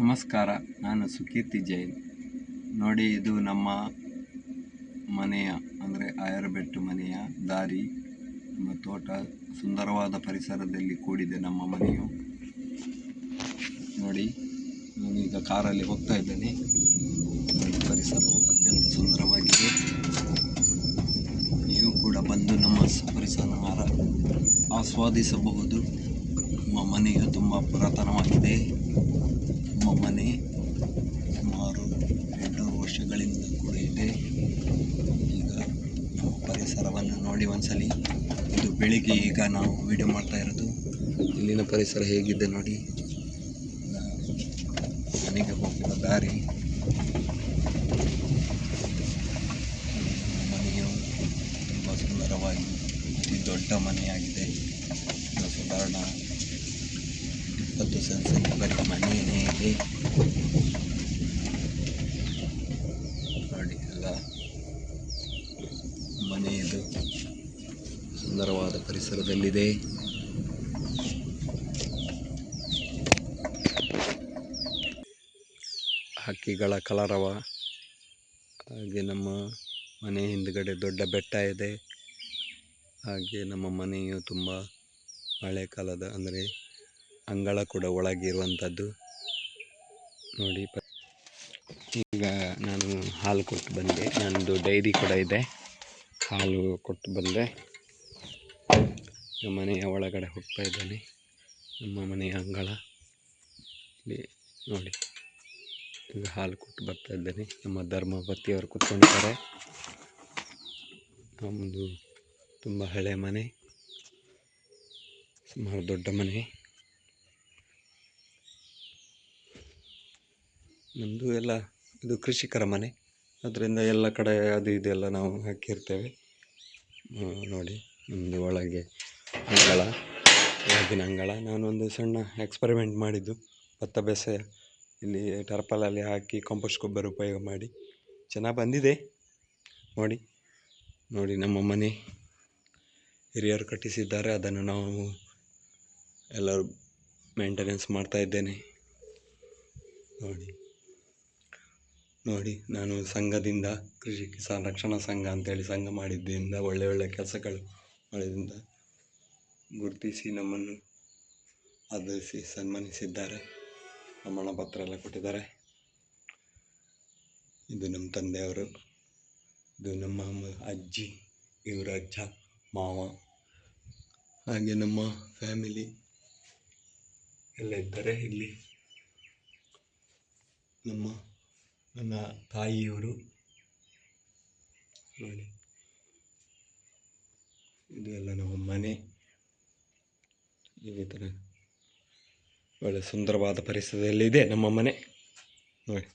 ನಮಸ್ಕಾರ, ನಾನು ಸುಕೀರ್ತಿ ಜೈನ್. ನೋಡಿ, ಇದು ನಮ್ಮ ಮನೆಯ ಅಂದರೆ ಆಯರಬೆಟ್ಟು ಮನೆಯ ದಾರಿ. ನಮ್ಮ ತೋಟ ಸುಂದರವಾದ ಪರಿಸರದಲ್ಲಿ ಕೂಡಿದೆ. ನಮ್ಮ ಮನೆಯು ನೋಡಿ, ನಾನೀಗ ಕಾರಲ್ಲಿ ಹೋಗ್ತಾ ಇದ್ದೇನೆ. ಪರಿಸರವು ಅತ್ಯಂತ ಸುಂದರವಾಗಿದೆ. ನೀವು ಕೂಡ ಬಂದು ನಮ್ಮ ಪರಿಸರ ಆಸ್ವಾದಿಸಬಹುದು. ನಮ್ಮ ಮನೆಯು ತುಂಬ ಪುರಾತನವಾಗಿದೆ. ನಮ್ಮ ಮನೆ ಸುಮಾರು 800 ವರ್ಷಗಳಿಂದ ಕೂಡ ಇದೆ. ಈಗ ನಮ್ಮ ಪರಿಸರವನ್ನು ನೋಡಿ ಒಂದ್ಸಲಿ. ಇದು ಬೆಳಿಗ್ಗೆ ಈಗ ನಾವು ವಿಡಿಯೋ ಮಾಡ್ತಾ ಇರೋದು. ಇಲ್ಲಿನ ಪರಿಸರ ಹೇಗಿದೆ ನೋಡಿ. ಮನೆಗೆ ಹೋಗುವ ದಾರಿ. ಮನೆಯು ತುಂಬ ಸುಂದರವಾಗಿ ಅತಿ ದೊಡ್ಡ ಮನೆಯಾಗಿದೆ. ಸಾಧಾರಣ 20 ಸೆನ್ಸಿನ ಬರೀ ಮನೆಯೇ ಇದೆ ನೋಡಿ. ಎಲ್ಲ ಮನೆಯದು ಸುಂದರವಾದ ಪರಿಸರದಲ್ಲಿದೆ. ಹಕ್ಕಿಗಳ ಕಲರವ. ಹಾಗೆ ನಮ್ಮ ಮನೆ ಹಿಂದುಗಡೆ ದೊಡ್ಡ ಬೆಟ್ಟ ಇದೆ. ಹಾಗೆ ನಮ್ಮ ಮನೆಯು ತುಂಬ ಹಳೆ ಕಾಲದ, ಅಂದರೆ ಅಂಗಳ ಕೂಡ ಒಳಗಿರುವಂಥದ್ದು ನೋಡಿ. ಈಗ ನಾನು ಹಾಲು ಕೊಟ್ಟು ಬಂದೆ. ನನ್ನದು ಡೈರಿ ಕೂಡ ಇದೆ. ಹಾಲು ಕೊಟ್ಟು ಬಂದೆ. ಮನೆಯ ಒಳಗಡೆ ಹೋಗ್ತಾ ಇದ್ದೇನೆ. ನಮ್ಮ ಮನೆಯ ಅಂಗಳ ಇಲ್ಲಿ ನೋಡಿ. ಈಗ ಹಾಲು ಕೊಟ್ಟು ಬರ್ತಾ ಇದ್ದೇನೆ. ನಮ್ಮ ಧರ್ಮಪತಿಯವರು ಕೂತ್ಕೊಂಡಿದ್ದಾರೆ. ನಮ್ಮದು ತುಂಬ ಹಳೆ ಮನೆ, ಸುಮಾರು ದೊಡ್ಡ ಮನೆ. ನಮ್ಮದು ಎಲ್ಲ ಇದು ಕೃಷಿಕರ ಮನೆ, ಅದರಿಂದ ಎಲ್ಲ ಕಡೆ ಅದು ಇದೆಲ್ಲ ನಾವು ಹಾಕಿರ್ತೇವೆ ನೋಡಿ. ನಮ್ಮದು ಒಳಗೆ ಅಂಗಳ, ಒಳಗಿನ ಅಂಗಳ. ನಾನೊಂದು ಸಣ್ಣ ಎಕ್ಸ್ಪರಿಮೆಂಟ್ ಮಾಡಿದ್ದು, ಭತ್ತ ಬೇಸಾಯ ಇಲ್ಲಿ ಟರ್ಪಲಲ್ಲಿ ಹಾಕಿ ಕಾಂಪೋಸ್ಟ್ ಗೊಬ್ಬರ ಉಪಯೋಗ ಮಾಡಿ ಚೆನ್ನಾಗಿ ಬಂದಿದೆ ನೋಡಿ. ನೋಡಿ ನಮ್ಮ ಮನೆ ಹಿರಿಯರು ಕಟ್ಟಿಸಿದ್ದಾರೆ. ಅದನ್ನು ನಾವು ಎಲ್ಲರೂ ಮೇಂಟೆನೆನ್ಸ್ ಮಾಡ್ತಾ ಇದ್ದೇನೆ ನೋಡಿ. ನೋಡಿ, ನಾನು ಸಂಘದಿಂದ, ಕೃಷಿ ಕಿಸಾನ್ ರಕ್ಷಣಾ ಸಂಘ ಅಂತೇಳಿ ಸಂಘ ಮಾಡಿದ್ದರಿಂದ, ಒಳ್ಳೆ ಕೆಲಸಗಳು ಮಾಡಿದ್ದರಿಂದ ಗುರುತಿಸಿ ನಮ್ಮನ್ನು ಆಧರಿಸಿ ಸನ್ಮಾನಿಸಿದ್ದಾರೆ. ಪ್ರಮಾಣ ಪತ್ರ ಎಲ್ಲ ಕೊಟ್ಟಿದ್ದಾರೆ. ಇದು ನಮ್ಮ ತಂದೆಯವರು, ಇದು ನಮ್ಮ ಅಜ್ಜಿ, ಇವರ ಅಜ್ಜ, ಮಾವ, ಹಾಗೆ ನಮ್ಮ ಫ್ಯಾಮಿಲಿ ಎಲ್ಲ ಇದ್ದಾರೆ ಇಲ್ಲಿ. ನನ್ನ ತಾಯಿಯವರು ನೋಡಿ. ಇದು ಎಲ್ಲ ನಮ್ಮ ಮನೆ. ಈ ಥರ ಒಳ್ಳೆ ಸುಂದರವಾದ ಪರಿಸರದಲ್ಲಿದೆ ನಮ್ಮ ಮನೆ ನೋಡಿ.